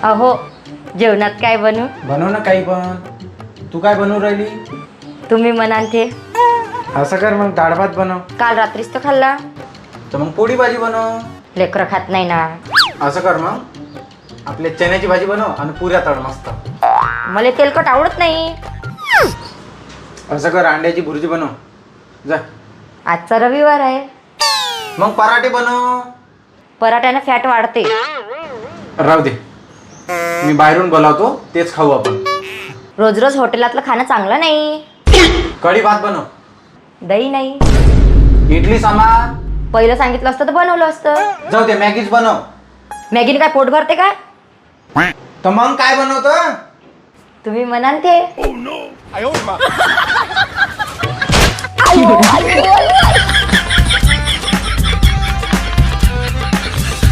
अहो जेवणात काय बनवू? बनव ना काही पण. तू काय बनवू राहिली? तुम्ही म्हणाल ते. असं कर मग डाळ भात बनव. काल रात्रीच तर खाल्ला. तर मग पोळी भाजी बनव. लेकरं खात नाही ना. असं कर मग आपले चण्याची भाजी बनव आणि पुऱ्या तळ मस्त. मला तेलकट आवडत नाही. असं कर अंड्याची भुर्जी बनव जा. आजचा रविवार आहे. मग पराठे बनव. पराठ्यानं फॅट वाढते. राहू दे, मी बाहेरून बोलावतो तेच खाऊ आपण. रोज रोज हॉटेलातलं खाणं चांगलं नाही. कढी भात बनव. दही नाही. इडली सांबार. पहिलं सांगितलं असतं तर बनवलं असतं. जाऊ दे मॅगीच बनव. मॅगीने काय पोट भरते काय? तर मग काय बनवतं? तुम्ही म्हणाल ते. Oh no!